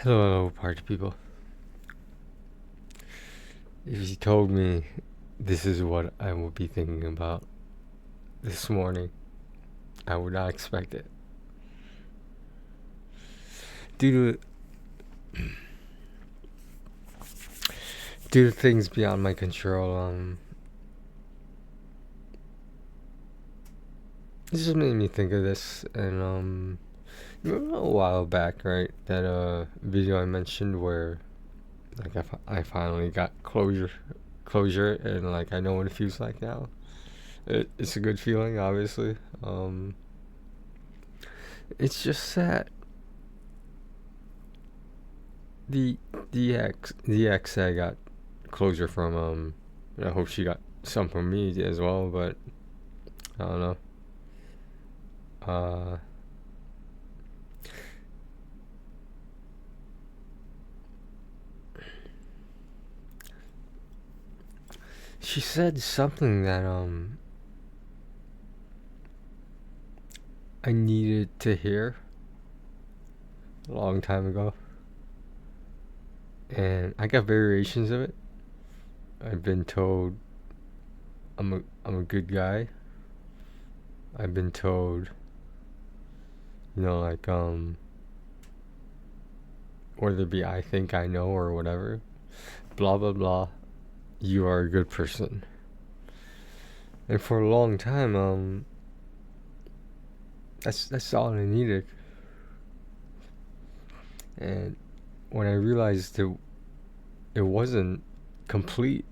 Hello, party people. If you told me this is what I would be thinking about this morning, I would not expect it. Due to things beyond my control, it just made me think of this, and remember a while back, right? That video I mentioned where like I finally got closure, and like I know what it feels like now. It's a good feeling, obviously. It's just that the the ex I got closure from, I hope she got some from me as well, but I don't know. uh she said something that I needed to hear a long time ago, and I got variations of it. I've been told I'm a good guy. I've been told, like, whether it be I think I know or whatever, blah blah blah, you are a good person. And for a long time, that's all I needed. And when I realized it wasn't complete,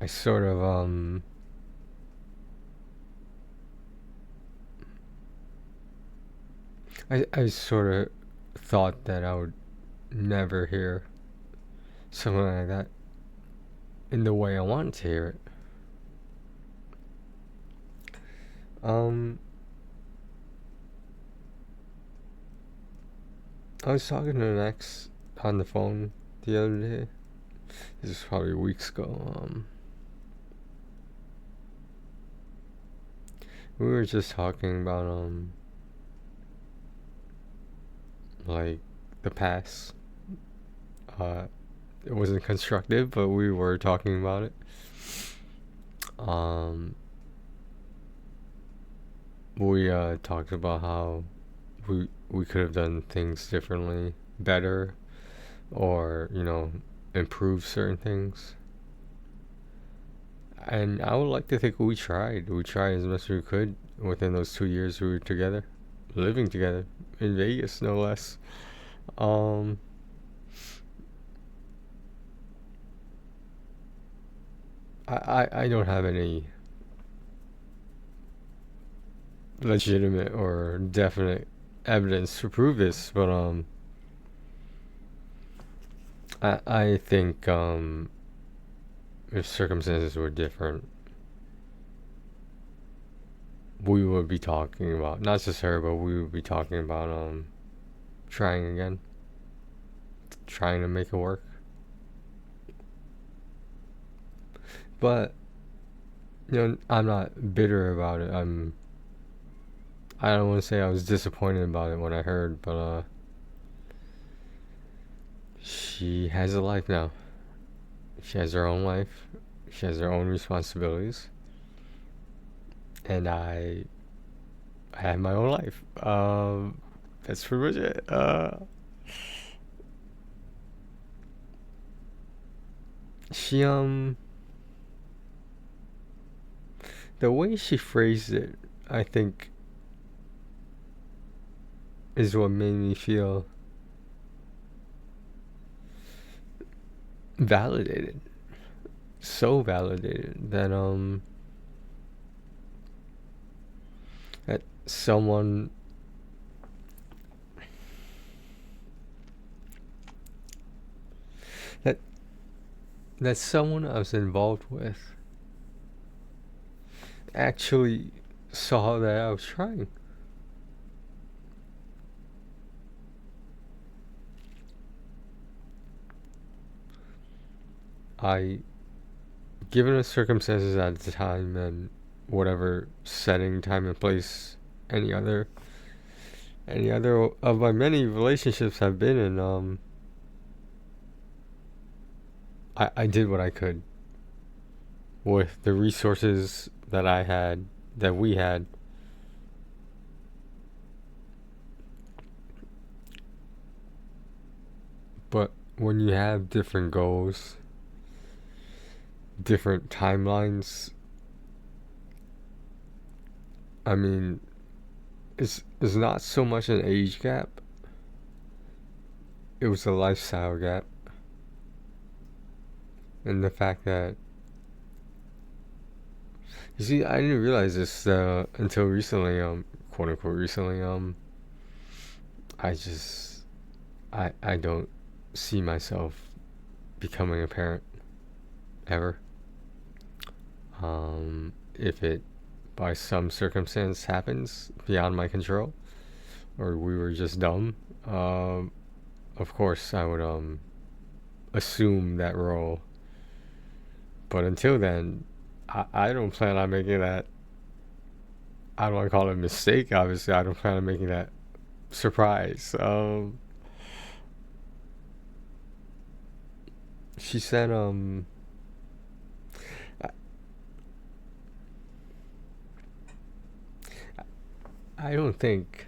I sort of I sort of thought that I would never hear something like that in the way I wanted to hear it. I was talking to an ex on the phone the other day. This is probably weeks ago. We were just talking about like the past. It wasn't constructive, but we were talking about it. We talked about how we could have done things differently, better, or improve certain things. And I would like to think we tried. We tried as much as we could within those 2 years we were together, living together in Vegas, no less. Um, I don't have any legitimate or definite evidence to prove this, but I think if circumstances were different, we would be talking about, not just her, but we would be talking about trying again, trying to make it work. But I'm not bitter about it. I don't want to say I was disappointed about it when I heard, but she has a life now. She has her own life. She has her own responsibilities, and I have my own life. That's pretty much it. She the way she phrased it, I think, is what made me feel validated. So validated that someone that someone I was involved with actually saw that I was trying. I, given the circumstances at the time and whatever setting, time, and place any other any other of my many relationships I've been in, I did what I could with the resources that I had, that we had. But when you have different goals, different timelines, I mean, it's not so much an age gap, it was a lifestyle gap. And the fact that, you see, I didn't realize this until recently, quote unquote recently. I just, I don't see myself becoming a parent ever. If it by some circumstance happens beyond my control, or we were just dumb, of course I would assume that role. But until then, I don't plan on making that. I don't want to call it a mistake. Obviously, I don't plan on making that surprise. She said, I, I don't think.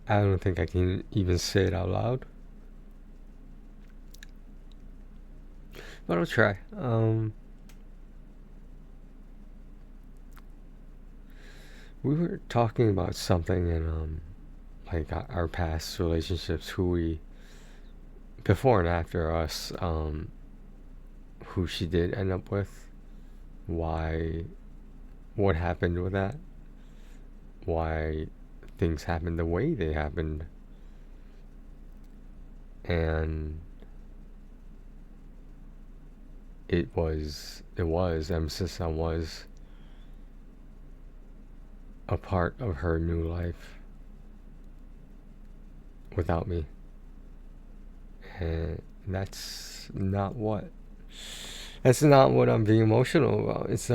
I don't think I can even say it out loud. But I'll try. We were talking about something in like our past relationships, who we, before and after us, who she did end up with, why, what happened with that, why things happened the way they happened, and it was emphasis on was a part of her new life without me. And that's not what I'm being emotional about. It's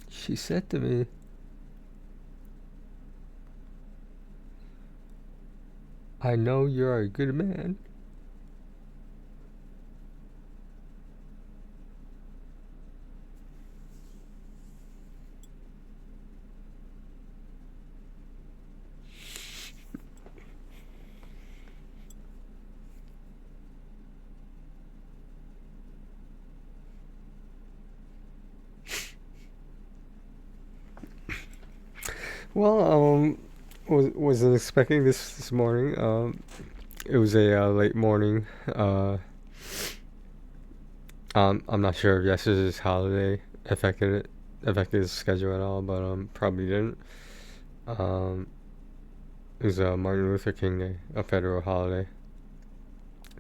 she said to me, I know you're a good man. Well, wasn't expecting this morning. It was a late morning. I'm not sure if yesterday's holiday affected the schedule at all, but probably didn't. Um, it was Martin Luther King Day, a federal holiday.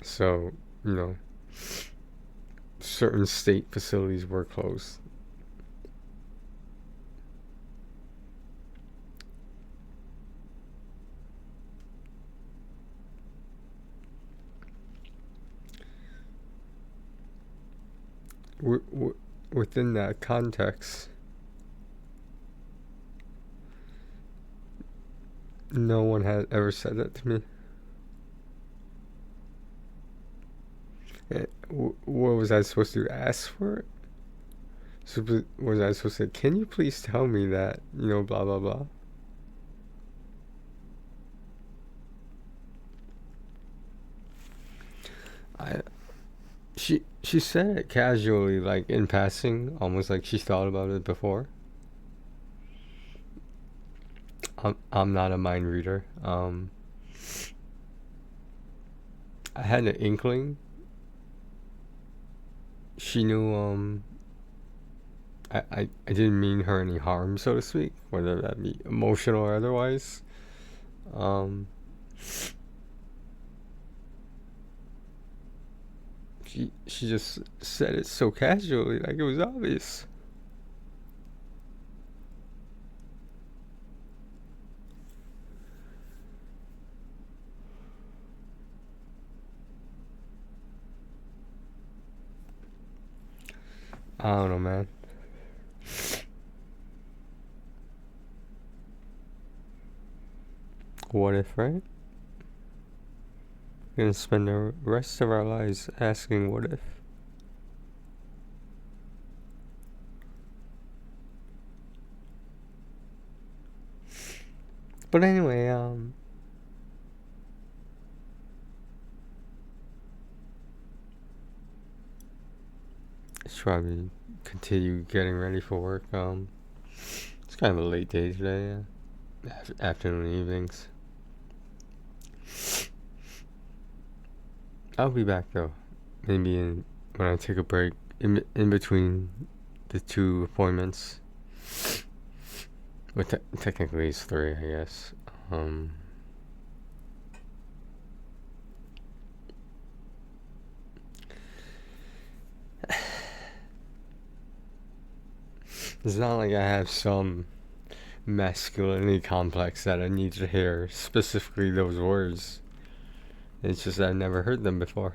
So you know, certain state facilities were closed. Within that context, no one had ever said that to me. What was I supposed to ask for it? So was I supposed to say, can you please tell me that, blah blah blah? I she said it casually, like in passing, almost like she thought about it before. I'm not a mind reader. I had an inkling. She knew. I didn't mean her any harm, so to speak, whether that be emotional or otherwise. Um, she just said it so casually, like it was obvious. I don't know, man. What if, right? We're gonna spend the rest of our lives asking what if. But anyway, let's probably continue getting ready for work. It's kind of a late day today, afternoon, evenings. I'll be back though. Maybe when I take a break in between the two appointments. Well, technically it's 3, I guess. It's not like I have some masculinity complex that I need to hear specifically those words. It's just I've never heard them before.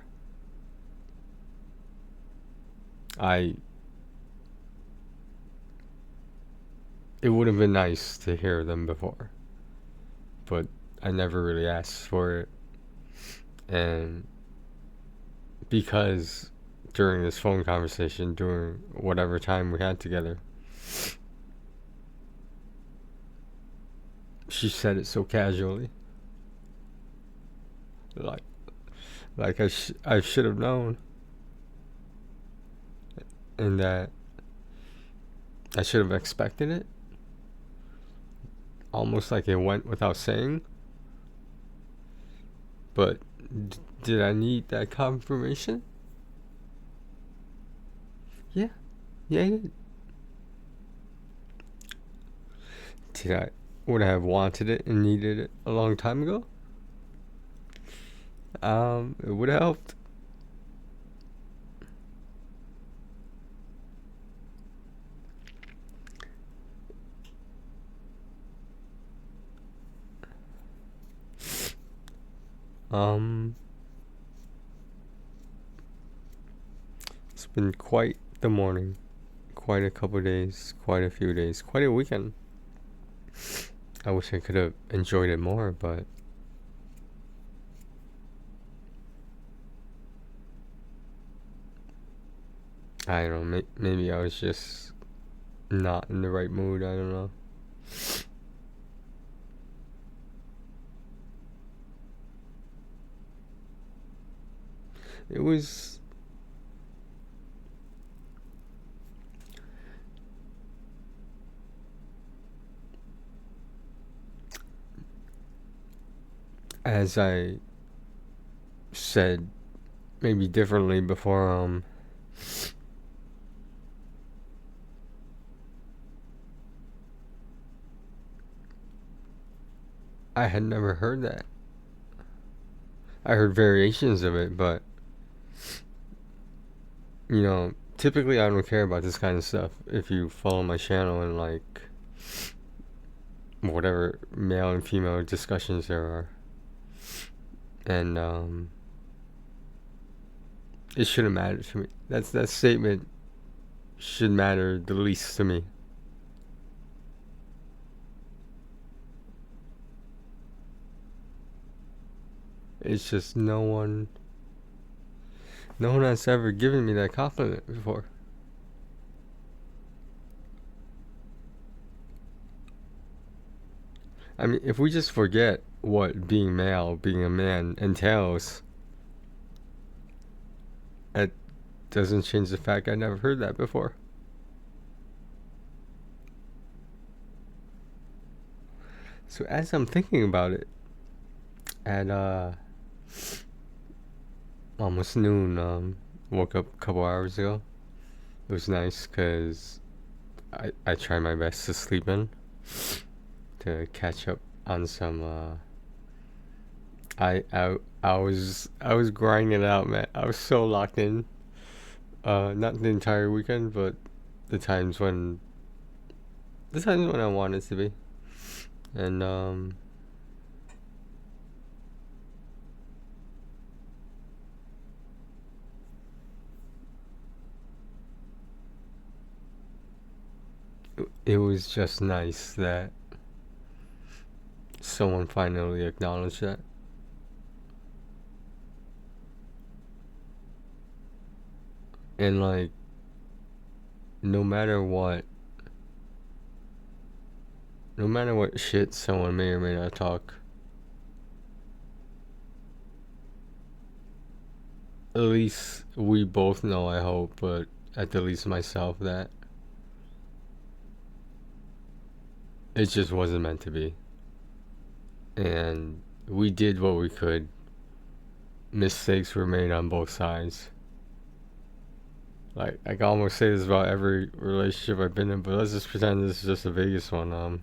It would have been nice to hear them before, but I never really asked for it. And because during this phone conversation, during whatever time we had together, she said it so casually. Like I should have known. And that I should have expected it. Almost like it went without saying. But did I need that confirmation? Yeah. Yeah, I did. Would I have wanted it and needed it a long time ago? It would have helped. It's been quite the morning, quite a couple days, quite a few days, quite a weekend. I wish I could have enjoyed it more, but I don't know. Maybe I was just not in the right mood. I don't know. It was. As I said, maybe differently before, I had never heard that. I heard variations of it, but typically I don't care about this kind of stuff. If you follow my channel and like whatever male and female discussions there are, and it shouldn't matter to me. That statement should matter the least to me. It's just no one has ever given me that compliment before. I mean, if we just forget what being male, being a man entails, it doesn't change the fact I never heard that before. So as I'm thinking about it, at almost noon, woke up a couple hours ago. It was nice because I try my best to sleep in to catch up on some. I was grinding it out, man. I was so locked in. Not the entire weekend, but the times when I wanted to be, and it was just nice that someone finally acknowledged that. And like, no matter what, no matter what shit someone may or may not talk, at least we both know, I hope, but at the least myself, that it just wasn't meant to be. And we did what we could. Mistakes were made on both sides. Like, I can almost say this about every relationship I've been in, but let's just pretend this is just a Vegas one.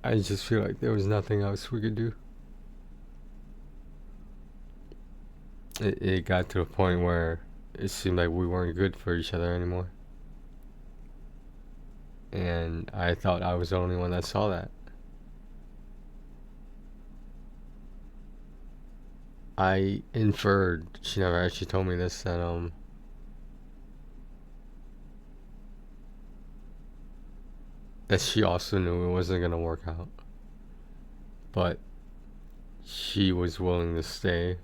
I just feel like there was nothing else we could do. It got to a point where it seemed like we weren't good for each other anymore. And I thought I was the only one that saw that. I inferred, she never actually told me this, that she also knew it wasn't gonna work out. But she was willing to stay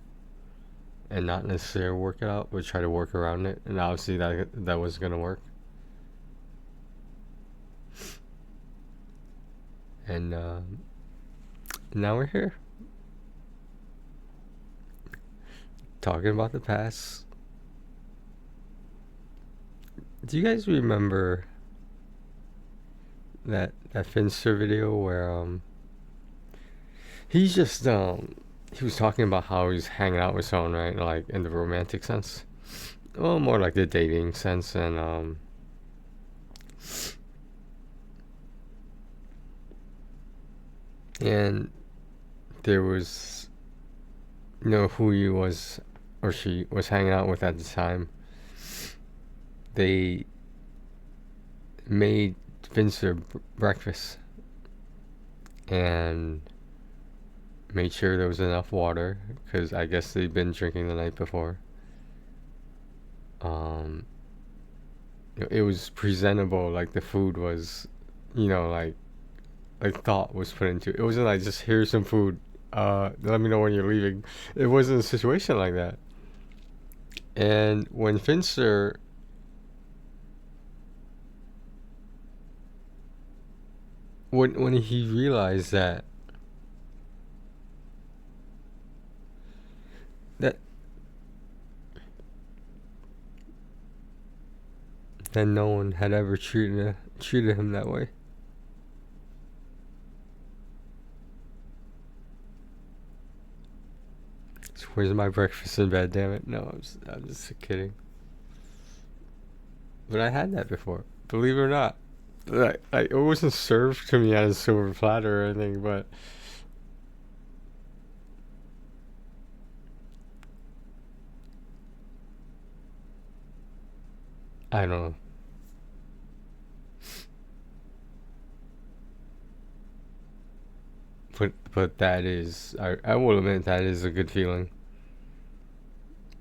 and not necessarily work it out, but try to work around it. And obviously that was gonna work. And now we're here talking about the past. Do you guys remember that Finster video where he's just he was talking about how he's hanging out with someone, right? Like in the romantic sense. Well, more like the dating sense, and there was, you know, who he was or she was hanging out with at the time. They made Finster breakfast and made sure there was enough water, because I guess they'd been drinking the night before. Um, it was presentable, like the food was, you know, like thought was put into it. It wasn't like, just here's some food, let me know when you're leaving. It wasn't a situation like that. And when Finster when he realized that that no one had ever treated him that way. So where's my breakfast in bed? Damn it! No, I'm just kidding. But I had that before, believe it or not. Like it wasn't served to me on a silver platter or anything, but I don't know. But that is, I will admit, that is a good feeling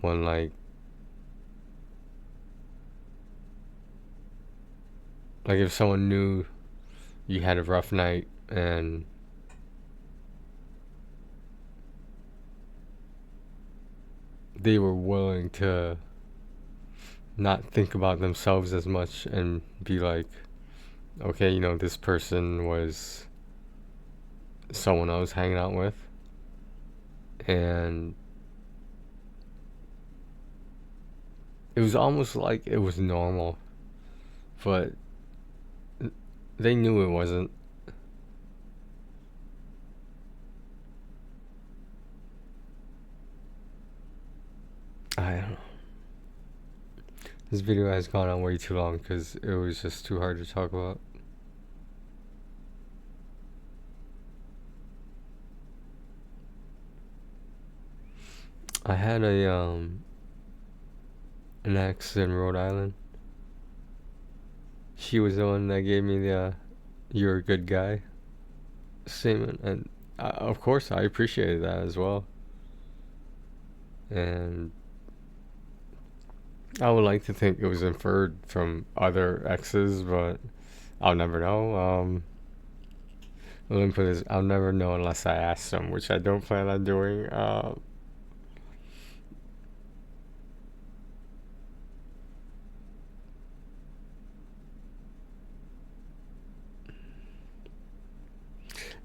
when like if someone knew you had a rough night and they were willing to not think about themselves as much and be like, okay, you know, this person was someone I was hanging out with, and it was almost like it was normal, but they knew it wasn't. I don't know. This video has gone on way too long because it was just too hard to talk about. I had an ex in Rhode Island. She was the one that gave me the "you're a good guy" statement, and of course I appreciated that as well. and I would like to think it was inferred from other exes, but I'll never know. Let me put this: I'll never know unless I ask them, which I don't plan on doing.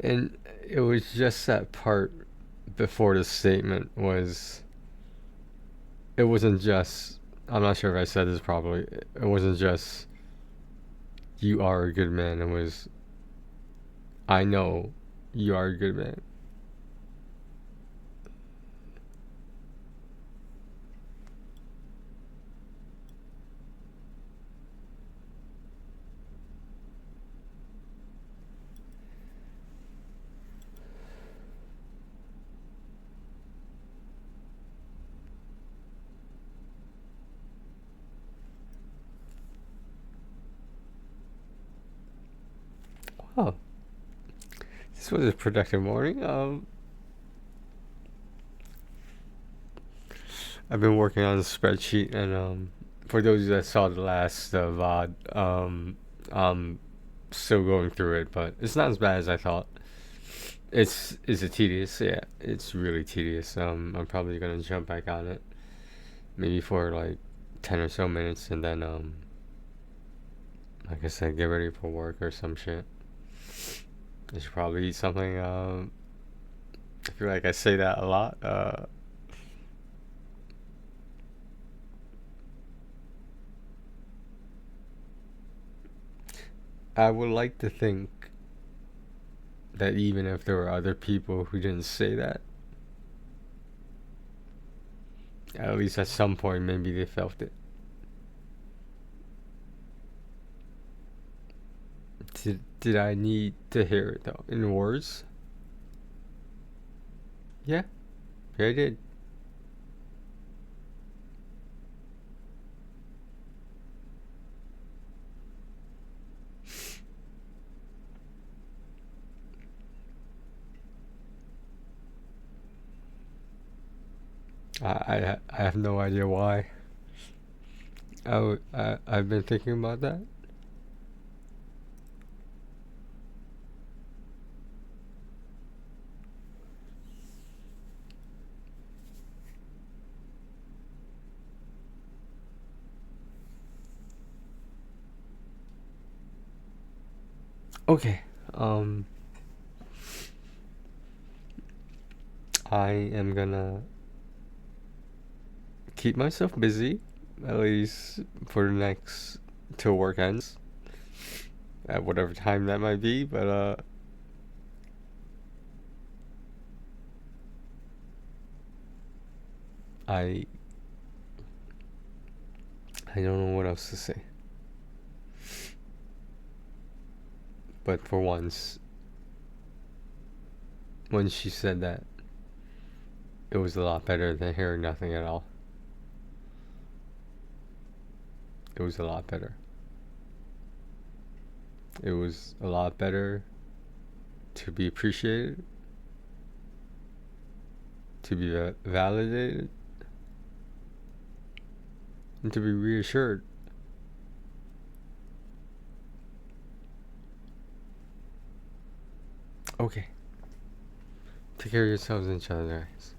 And it was just that part before the statement was. It wasn't just. I'm not sure if I said this properly. It wasn't just. You are a good man. It was. I know you are a good man. Oh, this was a productive morning. I've been working on a spreadsheet, and for those that saw the last VOD, I'm still going through it, but it's not as bad as I thought. Is it tedious? Yeah, it's really tedious. I'm probably gonna jump back on it, maybe for like 10 or so minutes, and then like I said, get ready for work or some shit. I should probably eat something. I feel like I say that a lot. I would like to think that even if there were other people who didn't say that, at least at some point maybe they felt it. Did I need to hear it though in words? Yeah, yeah, I did. I have no idea why. I've been thinking about that. Okay. Um, I am gonna keep myself busy, at least for the next till work ends, at whatever time that might be. But I I don't know what else to say. But for once, when she said that, it was a lot better than hearing nothing at all. It was a lot better. It was a lot better to be appreciated, to be validated, and to be reassured. Okay. Take care of yourselves and each other, guys.